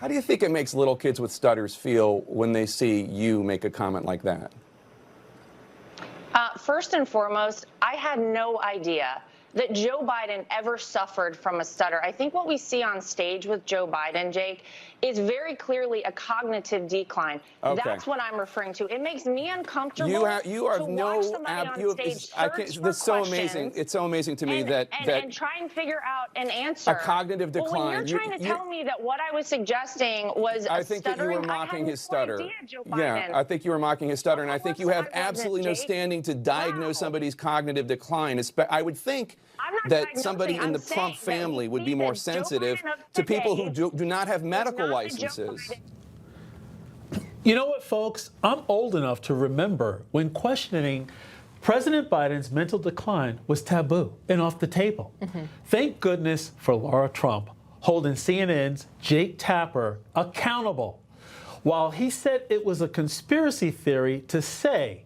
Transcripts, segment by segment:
How do you think it makes little kids with stutters feel when they see you make a comment like that? First and foremost, I had no idea that Joe Biden ever suffered from a stutter. I think what we see on stage with Joe Biden, Jake, is very clearly a cognitive decline. Okay. That's what I'm referring to. It makes me uncomfortable You are to no watch somebody on stage search for That's so amazing. It's so amazing to me that try and figure out an answer. A cognitive decline. Well, when you're trying to tell me that what I was suggesting was I think that you were mocking his stutter. Yeah, I think you were mocking his stutter, and I think you have absolutely no standing to diagnose somebody's cognitive decline. I would think that somebody in the Trump family would be more sensitive to people who do not have medical licenses. You know what, folks? I'm old enough to remember when questioning President Biden's mental decline was taboo and off the table. Thank goodness for Laura Trump holding CNN's Jake Tapper accountable, while he said it was a conspiracy theory to say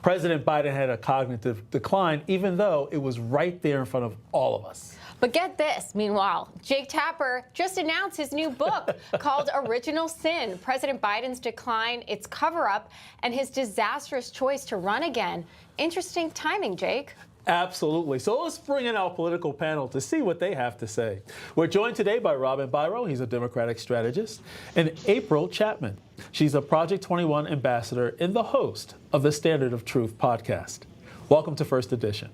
President Biden had a cognitive decline, even though it was right there in front of all of us. But get this, meanwhile, Jake Tapper just announced his new book called Original Sin, President Biden's Decline, Its Cover-Up, and His Disastrous Choice to Run Again. Interesting timing, Jake. Absolutely. So let's bring in our political panel to see what they have to say. We're joined today by Robin Byro, he's a Democratic strategist, and April Chapman. She's a Project 21 ambassador and the host of the Standard of Truth podcast. Welcome to First Edition.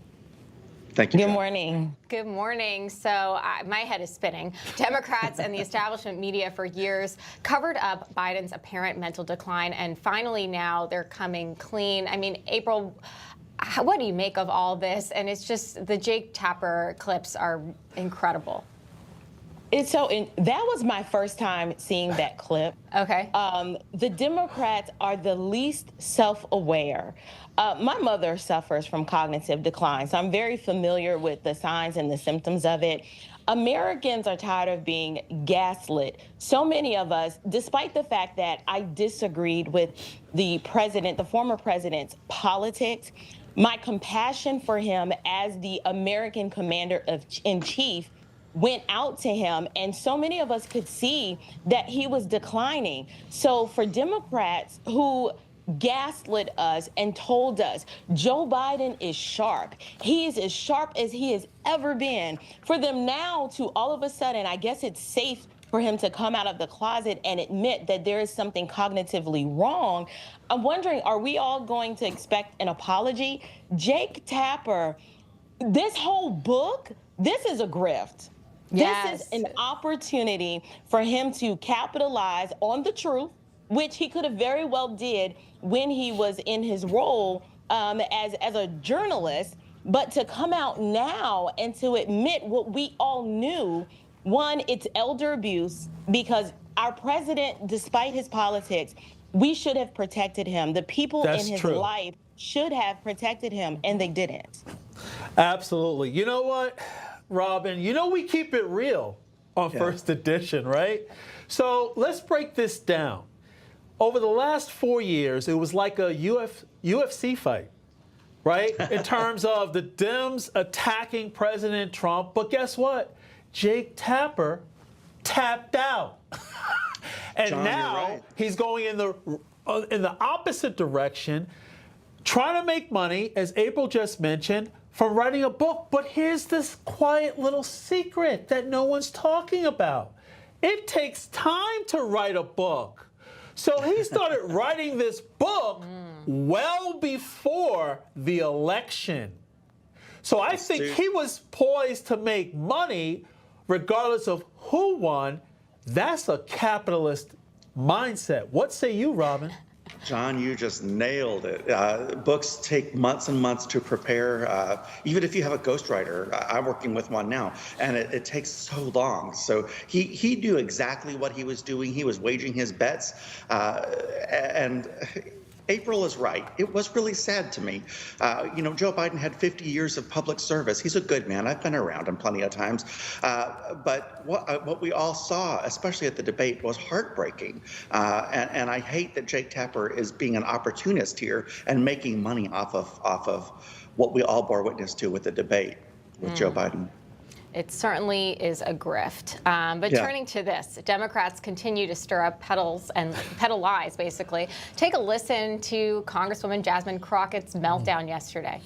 Thank you. Good morning. Good morning. So my head is spinning. Democrats and the establishment media for years covered up Biden's apparent mental decline, and finally now they're coming clean. I mean, April, what do you make of all this? And it's just the Jake Tapper clips are incredible. That was my first time seeing that clip. Okay. The Democrats are the least self-aware. My mother suffers from cognitive decline, so I'm very familiar with the signs and the symptoms of it. Americans are tired of being gaslit. So many of us, despite the fact that I disagreed with the former president's politics, my compassion for him as the American commander-in-chief went out to him, and so many of us could see that he was declining. So for Democrats who gaslit us and told us Joe Biden is sharp, he is as sharp as he has ever been, for them now to all of a sudden, I guess it's safe for him to come out of the closet and admit that there is something cognitively wrong. I'm wondering, are we all going to expect an apology? Jake Tapper, this whole book, this is a grift. Yes. This is an opportunity for him to capitalize on the truth, which he could have very well did when he was in his role as a journalist, but to come out now and to admit what we all knew. One, it's elder abuse, because our president, despite his politics, we should have protected him. The people in his life should have protected him, and they didn't. Absolutely. You know what, Robin? You know we keep it real on First Edition, right? So let's break this down. Over the last 4 years, it was like a UFC fight, right? In terms of the Dems attacking President Trump. But guess what? Jake Tapper tapped out. And John, now he's going in the opposite direction, trying to make money, as April just mentioned, from writing a book. But here's this quiet little secret that no one's talking about. It takes time to write a book. So he started writing this book well before the election. So I think he was poised to make money regardless of who won. That's a capitalist mindset. What say you, Robin? John, you just nailed it. Books take months and months to prepare. Even if you have a ghostwriter, I'm working with one now, and it takes so long. So he knew exactly what he was doing. He was waging his bets, and April is right. It was really sad to me. Joe Biden had 50 years of public service. He's a good man. I've been around him plenty of times. But what we all saw, especially at the debate, was heartbreaking. And I hate that Jake Tapper is being an opportunist here and making money off of what we all bore witness to with the debate with Joe Biden. it certainly is a grift. But turning to this, Democrats continue to stir up peddle lies, basically. Take a listen to Congresswoman Jasmine Crockett's meltdown yesterday.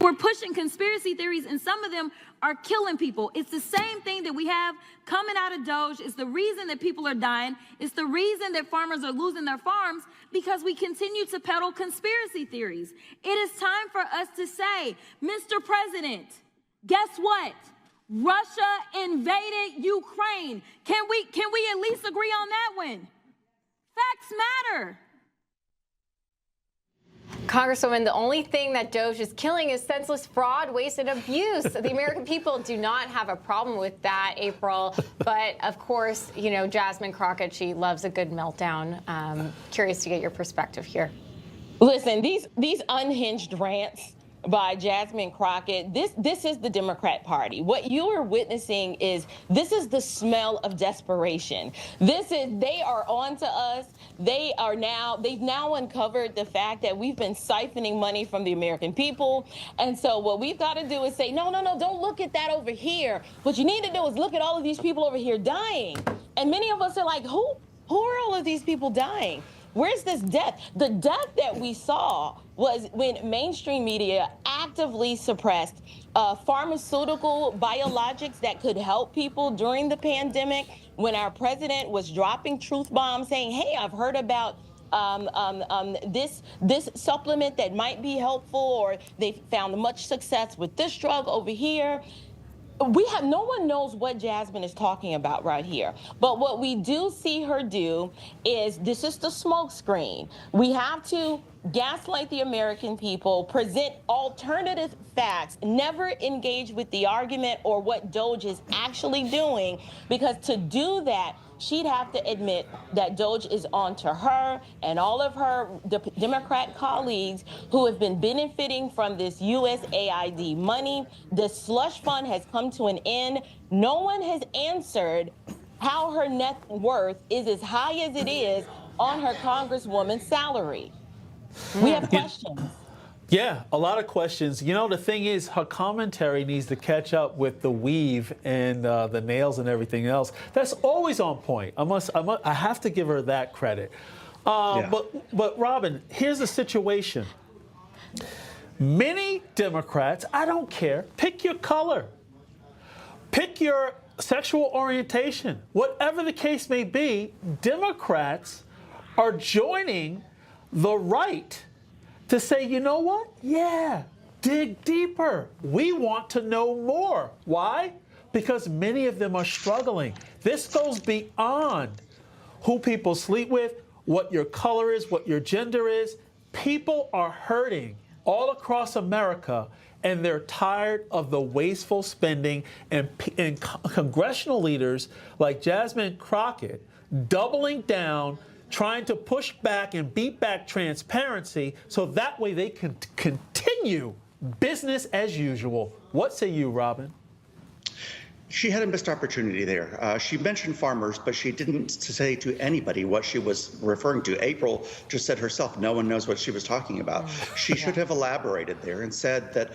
We're pushing conspiracy theories, and some of them are killing people. It's the same thing that we have coming out of Doge. It's the reason that people are dying. It's the reason that farmers are losing their farms, because we continue to peddle conspiracy theories. It is time for us to say, Mr. President, guess what? Russia invaded Ukraine. Can we at least agree on that one? Facts matter. Congresswoman, the only thing that Doge is killing is senseless fraud, waste, and abuse. The American people do not have a problem with that, April. But, of course, you know, Jasmine Crockett, she loves a good meltdown. Curious to get your perspective here. Listen, these unhinged rants by Jasmine Crockett, this is the Democrat Party. What you are witnessing this is the smell of desperation. They are on to us. They've now uncovered the fact that we've been siphoning money from the American people. And so what we've got to do is say, no, don't look at that over here. What you need to do is look at all of these people over here dying. And many of us are like, who are all of these people dying? Where's this death? The death that we saw was when mainstream media actively suppressed pharmaceutical biologics that could help people during the pandemic, when our president was dropping truth bombs saying, hey, I've heard about this supplement that might be helpful, or they found much success with this drug over here. No one knows what Jasmine is talking about right here. But what we do see her do is, this is the smoke screen. We have to gaslight the American people, present alternative facts, never engage with the argument or what Doge is actually doing, because to do that, she'd have to admit that Doge is on to her and all of her Democrat colleagues who have been benefiting from this USAID money. The slush fund has come to an end. No one has answered how her net worth is as high as it is on her Congresswoman's salary. We have questions. Yeah, a lot of questions. You know, the thing is, her commentary needs to catch up with the weave and the nails and everything else. That's always on point. I have to give her that credit. But Robin, here's the situation. Many Democrats, I don't care, pick your color, pick your sexual orientation, whatever the case may be, Democrats are joining the right to say, you know what? Yeah, dig deeper. We want to know more. Why? Because many of them are struggling. This goes beyond who people sleep with, what your color is, what your gender is. People are hurting all across America, and they're tired of the wasteful spending, and congressional leaders like Jasmine Crockett doubling down, trying to push back and beat back transparency so that way they can continue business as usual. What say you, Robin? She had a missed opportunity there. She mentioned farmers, but she didn't say to anybody what she was referring to. April just said herself, no one knows what she was talking about. She should have elaborated there and said that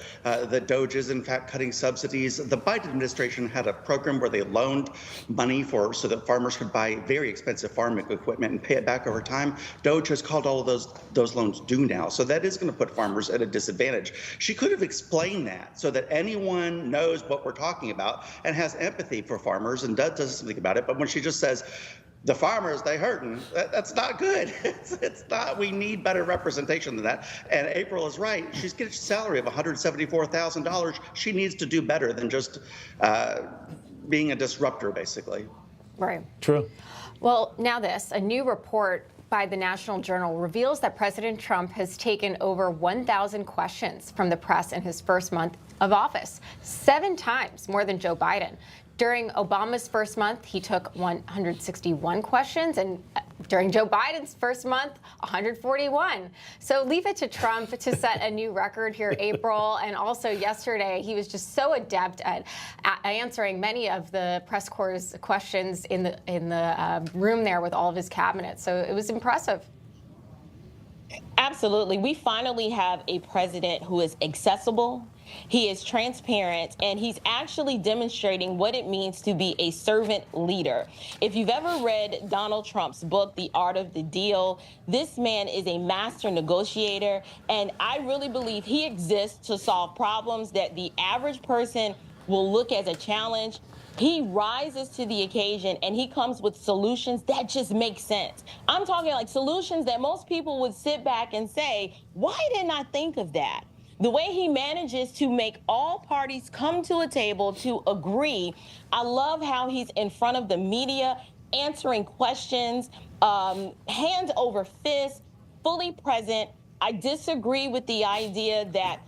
the Doge is in fact cutting subsidies. The Biden administration had a program where they loaned money so that farmers could buy very expensive farming equipment and pay it back over time. Doge has called all of those loans due now, so that is going to put farmers at a disadvantage. She could have explained that so that anyone knows what we're talking about and has empathy for farmers and does something about it. But when she just says, the farmers, they hurting, that's not good. It's not. We need better representation than that. And April is right. She's getting a salary of $174,000. She needs to do better than just being a disruptor, basically. Right. True. Well, now this, a new report by the National Journal reveals that President Trump has taken over 1,000 questions from the press in his first month of office, 7 times more than Joe Biden. During Obama's first month, he took 161 questions, and during Joe Biden's first month, 141. So leave it to Trump to set a new record here, April. And also yesterday, he was just so adept at answering many of the press corps' questions in the room there with all of his cabinet. So it was impressive. Absolutely. We finally have a president who is accessible. He is transparent, and he's actually demonstrating what it means to be a servant leader. If you've ever read Donald Trump's book, The Art of the Deal, this man is a master negotiator, and I really believe he exists to solve problems that the average person will look as a challenge. He rises to the occasion, and he comes with solutions that just make sense. I'm talking like solutions that most people would sit back and say, why didn't I think of that? The way he manages to make all parties come to a table to agree. I love how he's in front of the media, answering questions, hand over fist, fully present. I disagree with the idea that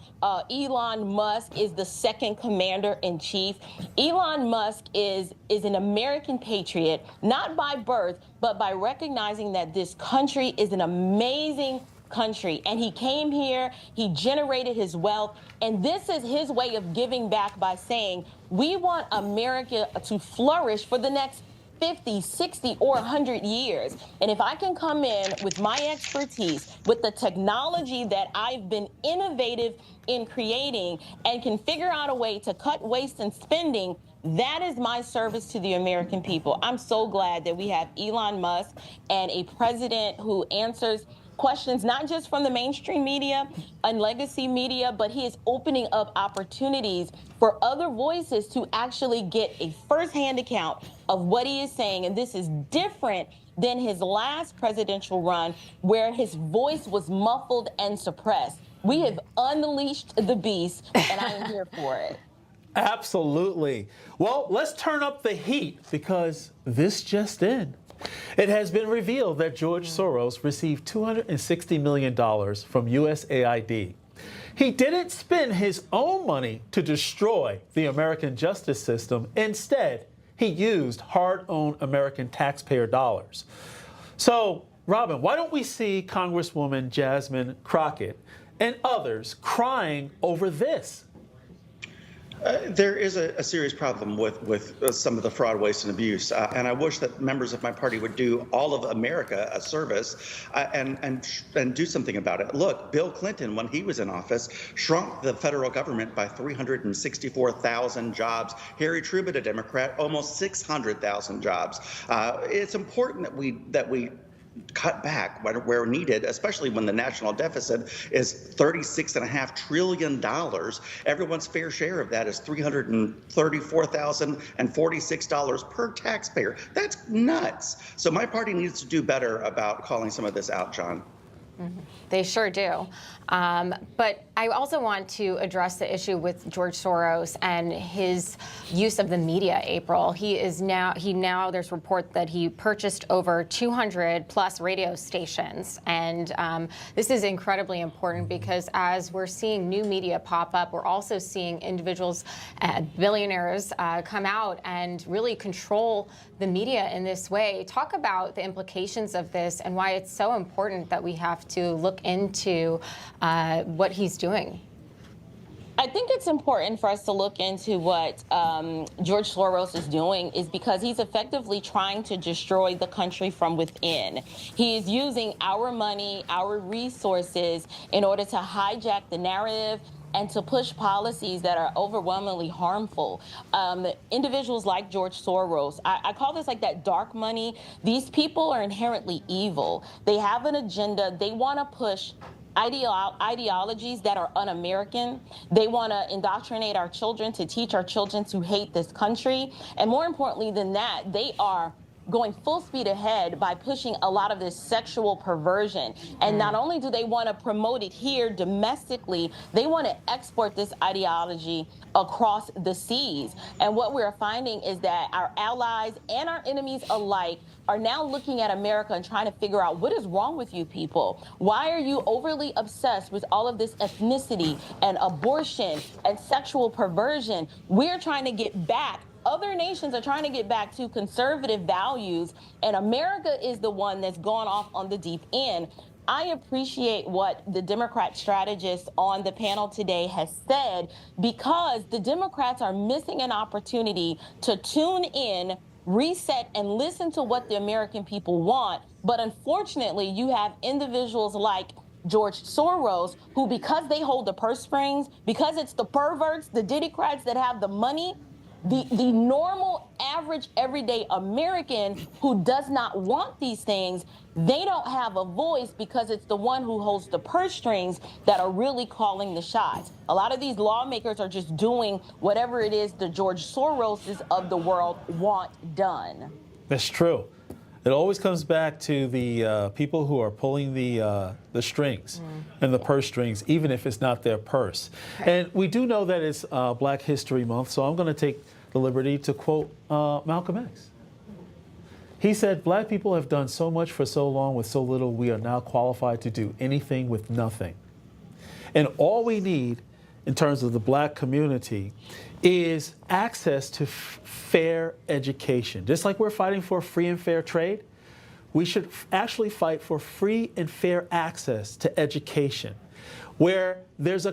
Elon Musk is the second commander in chief. Elon Musk is an American patriot, not by birth, but by recognizing that this country is an amazing country. And he came here, he generated his wealth, and this is his way of giving back by saying, we want America to flourish for the next 50, 60, or 100 years. And if I can come in with my expertise, with the technology that I've been innovative in creating, and can figure out a way to cut waste and spending, that is my service to the American people. I'm so glad that we have Elon Musk and a president who answers questions not just from the mainstream media and legacy media, but he is opening up opportunities for other voices to actually get a firsthand account of what he is saying. And this is different than his last presidential run, where his voice was muffled and suppressed. We have unleashed the beast, and I am here for it. Absolutely. Well, let's turn up the heat, because this just in. It has been revealed that George Soros received $260 million from USAID. He didn't spend his own money to destroy the American justice system. Instead, he used hard-earned American taxpayer dollars. So, Robin, why don't we see Congresswoman Jasmine Crockett and others crying over this? There is a serious problem with some of the fraud, waste, and abuse, and I wish that members of my party would do all of America a service and do something about it. Look, Bill Clinton, when he was in office, shrunk the federal government by 364,000 jobs. Harry Truman, a Democrat, almost 600,000 jobs. It's important that we cut back where needed, especially when the national deficit is $36.5 trillion. Everyone's fair share of that is $334,046 per taxpayer. That's nuts. So my party needs to do better about calling some of this out, John. They sure do. But I also want to address the issue with George Soros and his use of the media, April. There's report that he purchased over 200 plus radio stations. And this is incredibly important, because as we're seeing new media pop up, we're also seeing individuals, billionaires, come out and really control the media in this way. Talk about the implications of this and why it's so important that we have to look into what he's doing. I think it's important for us to look into what George Soros is doing, is because he's effectively trying to destroy the country from within. He is using our money, our resources, in order to hijack the narrative and to push policies that are overwhelmingly harmful. Individuals like George Soros, I call this like that dark money. These people are inherently evil. They have an agenda. They want to push ideologies that are un-American. They want to indoctrinate our children, to teach our children to hate this country. And more importantly than that, they are going full speed ahead by pushing a lot of this sexual perversion. And not only do they want to promote it here domestically, they want to export this ideology across the seas. And what we're finding is that our allies and our enemies alike are now looking at America and trying to figure out, what is wrong with you people? Why are you overly obsessed with all of this ethnicity and abortion and sexual perversion? We're trying to get back. Other nations are trying to get back to conservative values, and America is the one that's gone off on the deep end. I appreciate what the Democrat strategist on the panel today has said, because the Democrats are missing an opportunity to tune in, reset, and listen to what the American people want. But unfortunately, you have individuals like George Soros, who, because they hold the purse strings, because it's the perverts, the Diddycrats that have the money, the normal, average, everyday American who does not want these things, they don't have a voice because it's the one who holds the purse strings that are really calling the shots. A lot of these lawmakers are just doing whatever it is the George Soroses of the world want done. That's true. It always comes back to the people who are pulling the strings and the purse strings, even if it's not their purse. And we do know that it's Black History Month, so I'm going to take the liberty to quote Malcolm X. He said, "Black people have done so much for so long with so little, we are now qualified to do anything with nothing." And all we need in terms of the Black community is access to fair education. Just like we're fighting for free and fair trade, we should actually fight for free and fair access to education, where there's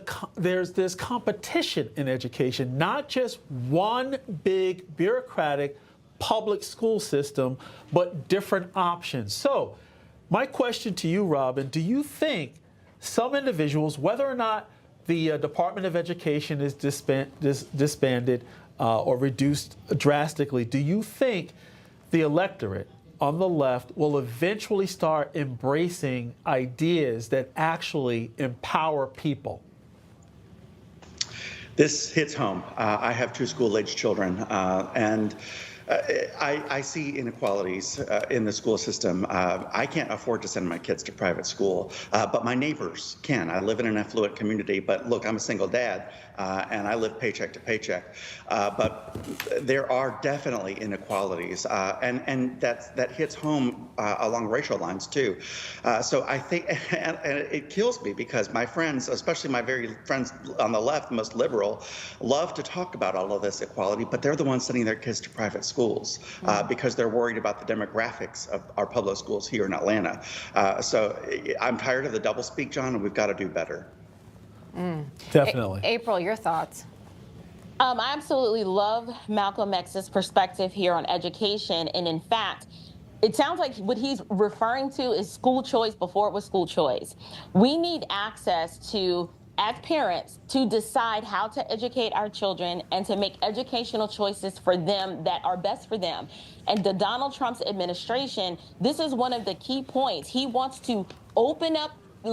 competition in education, not just one big bureaucratic public school system, but different options. So my question to you, Robin, do you think some individuals, whether or not the Department of Education is disbanded or reduced drastically, do you think the electorate on the left will eventually start embracing ideas that actually empower people? This hits home. I have 2 school-age children, and I see inequalities in the school system. I can't afford to send my kids to private school, but my neighbors can. I live in an affluent community, but look, I'm a single dad, and I live paycheck to paycheck. But there are definitely inequalities, and that hits home along racial lines too. So I think, and it kills me because my friends, especially my very friends on the left, most liberal, love to talk about all of this equality, but they're the ones sending their kids to private schools because they're worried about the demographics of our public schools here in Atlanta. So I'm tired of the doublespeak, John, and we've got to do better. Definitely. April, your thoughts? I absolutely love Malcolm X's perspective here on education. And in fact, it sounds like what he's referring to is school choice before it was school choice. We need access to, as parents, to decide how to educate our children and to make educational choices for them that are best for them. And the Donald Trump's administration, this is one of the key points. He wants to open up.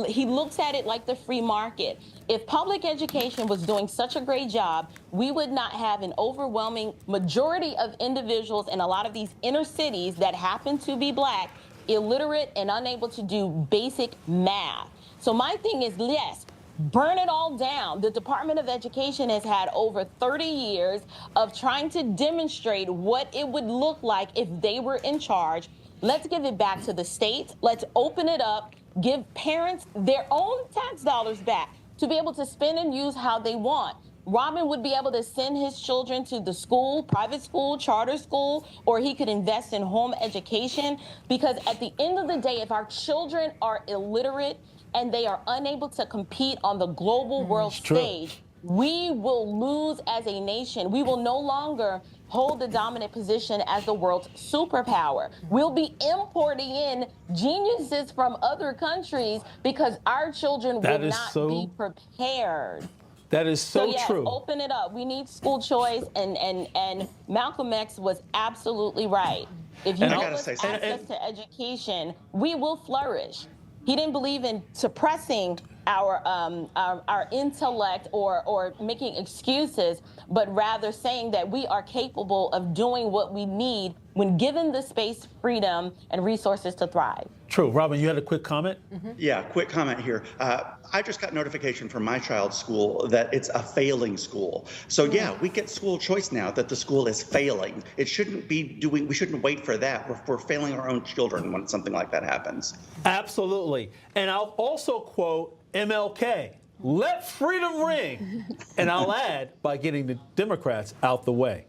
He looks at it like the free market. If public education was doing such a great job, we would not have an overwhelming majority of individuals in a lot of these inner cities that happen to be Black, illiterate, and unable to do basic math. So my thing is, yes, burn it all down. The Department of Education has had over 30 years of trying to demonstrate what it would look like if they were in charge. Let's give it back to the states. Let's open it up. Give parents their own tax dollars back to be able to spend and use how they want. Robin would be able to send his children to the school, private school, charter school, or he could invest in home education. Because at the end of the day, if our children are illiterate and they are unable to compete on the global world stage, we will lose as a nation. We will no longer hold the dominant position as the world's superpower. We'll be importing in geniuses from other countries because our children will not be prepared. That is so true. Open it up. We need school choice, and Malcolm X was absolutely right. If you give us access to education, we will flourish. He didn't believe in suppressing our intellect or making excuses, but rather saying that we are capable of doing what we need when given the space, freedom, and resources to thrive. True. Robin, you had a quick comment? Yeah, quick comment here. I just got notification from my child's school that it's a failing school. So yeah, we get school choice now that the school is failing. It shouldn't be we shouldn't wait for that. We're failing our own children when something like that happens. Absolutely. And I'll also quote MLK, let freedom ring. And I'll add, by getting the Democrats out the way.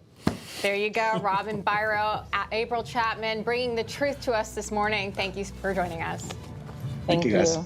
There you go, Robin Biro, April Chapman, bringing the truth to us this morning. Thank you for joining us. Thank you. Guys.